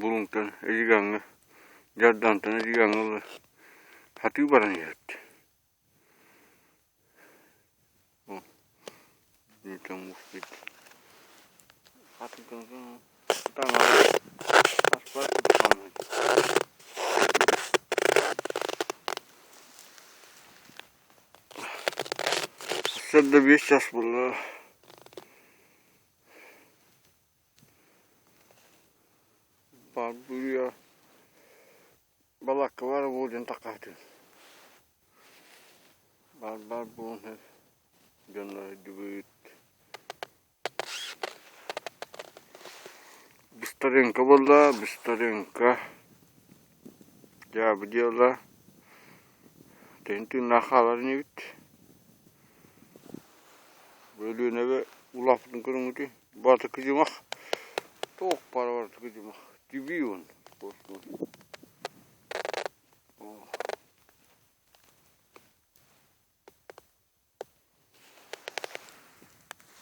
bulungtan ejigange jaddantan ejigange hati baran yatte nitan muskit hati kan tanga aspat tamam sadda beşas bulla buraya balak var bu takatı bar bu ne canlar dibit bistarenka bulla bistarenka ya biliyorlar tentin nakalarını bit böyle ne be ulafın kırmızı batı kızımak çok para var kızımak gibi yun.